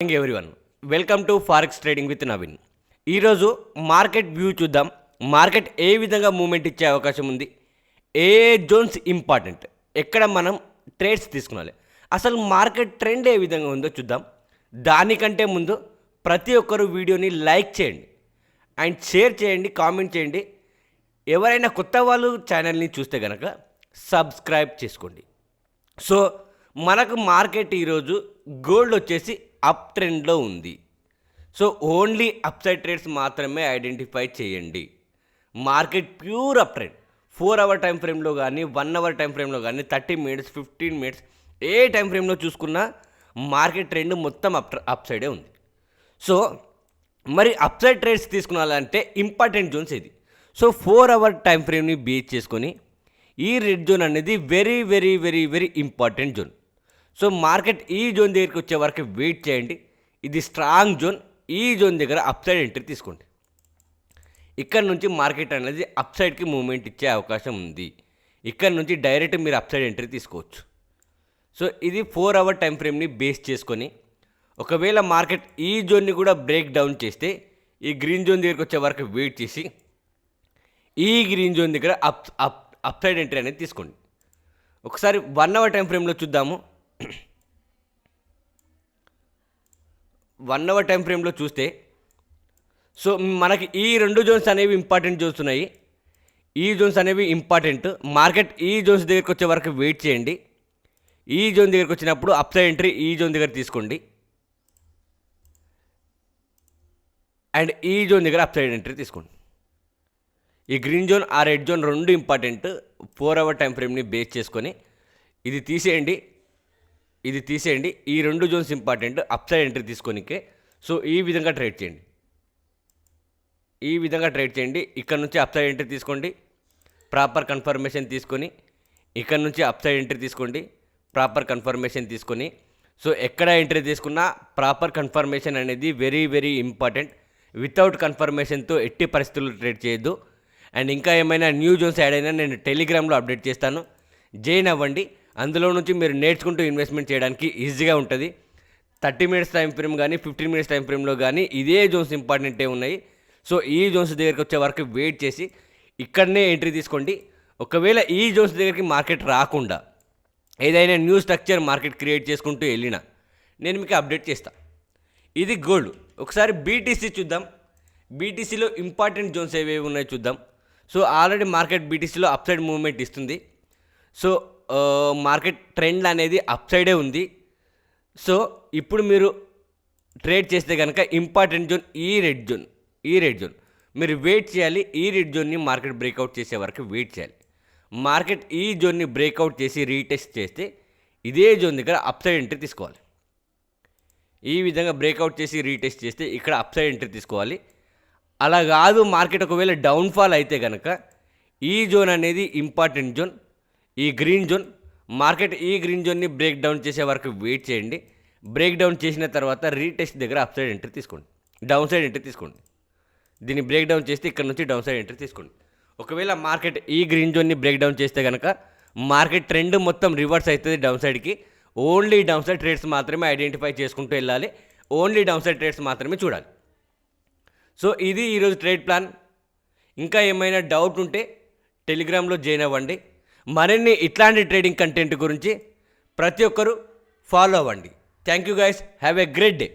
Morning everyone, welcome to forex trading with Naveen. ఈరోజు market view చూద్దాం. Market ఏ విధంగా moment ఇచ్చే అవకాశం ఉంది, ఏ జోన్స్ ఇంపార్టెంట్, ఎక్కడ మనం ట్రేడ్స్ తీసుకోవాలి, అసలు మార్కెట్ ట్రెండ్ ఏ విధంగా ఉందో చూద్దాం. దానికంటే ముందు ప్రతి ఒక్కరు వీడియోని లైక్ చేయండి అండ్ షేర్ చేయండి, కామెంట్ చేయండి. ఎవరైనా కొత్త వాళ్ళు ఛానల్ని చూస్తే కనుక సబ్స్క్రైబ్ చేసుకోండి. సో మనకు మార్కెట్ ఈరోజు గోల్డ్ వచ్చేసి అప్ ట్రెండ్లో ఉంది. So only up side trades మాత్రమే ఐడెంటిఫై చేయండి. Market pure up trend. 4 hour time ఫ్రేమ్లో కానీ 1 అవర్ టైం ఫ్రేమ్లో కానీ 30 మినిట్స్ 15 మినిట్స్ ఏ టైం ఫ్రేమ్లో చూసుకున్నా మార్కెట్ ట్రెండ్ మొత్తం అప్ సైడే ఉంది. సో మరి అప్ సైడ్ ట్రేడ్స్ తీసుకున్నాలంటే ఇంపార్టెంట్ జోన్స్ ఇది. సో 4 అవర్ టైం ఫ్రేమ్ని బేస్ చేసుకొని ఈ రెడ్ జోన్ అనేది very very very very important zone. So market ఈ జోన్ దగ్గరికి వచ్చే వరకు వెయిట్ చేయండి. ఇది స్ట్రాంగ్ జోన్. ఈ జోన్ దగ్గర అప్ సైడ్ ఎంట్రీ తీసుకోండి. ఇక్కడ నుంచి మార్కెట్ అనేది అప్ సైడ్కి మూవ్మెంట్ ఇచ్చే అవకాశం ఉంది. ఇక్కడ నుంచి డైరెక్ట్ మీరు అప్ సైడ్ ఎంట్రీ తీసుకోవచ్చు. సో ఇది 4 అవర్ టైం ఫ్రేమ్ని బేస్ చేసుకొని ఒకవేళ మార్కెట్ ఈ జోన్ని కూడా బ్రేక్ డౌన్ చేస్తే ఈ గ్రీన్ జోన్ దగ్గరికి వచ్చే వరకు వెయిట్ చేసి ఈ గ్రీన్ జోన్ దగ్గర అప్ సైడ్ ఎంట్రీ అనేది తీసుకోండి. ఒకసారి 1 అవర్ టైం ఫ్రేమ్లో చూద్దాము. 1 అవర్ టైం ఫ్రేమ్లో చూస్తే సో మనకి ఈ రెండు జోన్స్ అనేవి ఇంపార్టెంట్ జోన్స్ ఉన్నాయి. ఈ జోన్స్ అనేవి ఇంపార్టెంట్. మార్కెట్ ఈ జోన్స్ దగ్గరికి వచ్చే వరకు వెయిట్ చేయండి. ఈ జోన్ దగ్గరికి వచ్చినప్పుడు అప్ సైడ్ ఎంట్రీ ఈ జోన్ దగ్గర తీసుకోండి అండ్ ఈ జోన్ దగ్గర అప్ సైడ్ ఎంట్రీ తీసుకోండి. ఈ గ్రీన్ జోన్ ఆ రెడ్ జోన్ రెండు ఇంపార్టెంట్. 4 అవర్ టైం ఫ్రేమ్ని బేస్ చేసుకొని ఇది తీసేయండి, ఇది తీసేయండి. ఈ రెండు zones important up side entry తీసుకోనికే. సో ఈ విధంగా ట్రేడ్ చేయండి, ఈ విధంగా ట్రేడ్ చేయండి. ఇక్కడ నుంచి అప్ సైడ్ ఎంట్రీ తీసుకోండి, ప్రాపర్ కన్ఫర్మేషన్ తీసుకొని ఇక్కడ నుంచి అప్ సైడ్ ఎంట్రీ తీసుకోండి, ప్రాపర్ కన్ఫర్మేషన్ తీసుకొని. సో ఎక్కడ ఎంట్రీ తీసుకున్నా ప్రాపర్ కన్ఫర్మేషన్ అనేది వెరీ వెరీ ఇంపార్టెంట్. వితౌట్ కన్ఫర్మేషన్తో ఎట్టి పరిస్థితుల్లో ట్రేడ్ చేయొద్దు. అండ్ ఇంకా ఏమైనా న్యూ జోన్స్ యాడ్ అయినా నేను టెలిగ్రామ్లో అప్డేట్ చేస్తాను, జాయిన్ అవ్వండి. అందులో నుంచి మీరు నేర్చుకుంటూ ఇన్వెస్ట్మెంట్ చేయడానికి ఈజీగా ఉంటుంది. 30 మినిట్స్ టైం ఫ్రేమ్ కానీ 15 మినిట్స్ టైం ఫ్రేమ్లో కానీ ఇదే జోన్స్ ఇంపార్టెంటే ఉన్నాయి. సో ఈ జోన్స్ దగ్గరికి వచ్చే వరకు వెయిట్ చేసి ఇక్కడనే ఎంట్రీ తీసుకోండి. ఒకవేళ ఈ జోన్స్ దగ్గరికి మార్కెట్ రాకుండా ఏదైనా న్యూ స్ట్రక్చర్ మార్కెట్ క్రియేట్ చేసుకుంటూ వెళ్ళినా నేను మీకు అప్డేట్ చేస్తాను. ఇది గోల్డ్. ఒకసారి బీటీసీ చూద్దాం. బీటీసీలో ఇంపార్టెంట్ జోన్స్ ఏవేవి ఉన్నాయో చూద్దాం. సో ఆల్రెడీ మార్కెట్ బీటీసీలో అప్ సైడ్ మూవ్మెంట్ ఇస్తుంది. సో మార్కెట్ ట్రెండ్ అనేది అప్ సైడే ఉంది. సో ఇప్పుడు మీరు ట్రేడ్ చేస్తే కనుక ఇంపార్టెంట్ జోన్ ఈ రెడ్ జోన్, ఈ రెడ్ జోన్ మీరు వెయిట్ చేయాలి. ఈ రెడ్ జోన్ని మార్కెట్ బ్రేక్అవుట్ చేసే వరకు వెయిట్ చేయాలి. మార్కెట్ ఈ జోన్ని బ్రేక్అవుట్ చేసి రీటెస్ట్ చేస్తే ఇదే జోన్ దగ్గర అప్ సైడ్ ఎంట్రీ తీసుకోవాలి. ఈ విధంగా బ్రేక్అవుట్ చేసి రీటెస్ట్ చేస్తే ఇక్కడ అప్ సైడ్ ఎంట్రీ తీసుకోవాలి. అలా కాదు, మార్కెట్ ఒకవేళ డౌన్ఫాల్ అయితే కనుక ఈ జోన్ అనేది ఇంపార్టెంట్ జోన్, ఈ గ్రీన్ జోన్. మార్కెట్ ఈ గ్రీన్ జోన్ని బ్రేక్ డౌన్ చేసే వరకు వెయిట్ చేయండి. బ్రేక్ డౌన్ చేసిన తర్వాత రీటెస్ట్ దగ్గర అప్ సైడ్ ఎంట్రీ తీసుకోండి, డౌన్ సైడ్ ఎంట్రీ తీసుకోండి. దీన్ని బ్రేక్ డౌన్ చేస్తే ఇక్కడ నుంచి డౌన్ సైడ్ ఎంట్రీ తీసుకోండి. ఒకవేళ మార్కెట్ ఈ గ్రీన్ జోన్ని బ్రేక్ డౌన్ చేస్తే కనుక మార్కెట్ ట్రెండ్ మొత్తం రివర్స్ అవుతుంది డౌన్ సైడ్కి. ఓన్లీ డౌన్ సైడ్ ట్రేడ్స్ మాత్రమే ఐడెంటిఫై చేసుకుంటూ వెళ్ళాలి. ఓన్లీ డౌన్ సైడ్ ట్రేడ్స్ మాత్రమే చూడాలి. సో ఇది ఈరోజు ట్రేడ్ ప్లాన్. ఇంకా ఏమైనా డౌట్ ఉంటే టెలిగ్రామ్లో జాయిన్ అవ్వండి. మరిన్ని ఇట్లాంటి ట్రేడింగ్ కంటెంట్ గురించి ప్రతి ఒక్కరూ ఫాలో అవ్వండి. Thank you guys, have a great day.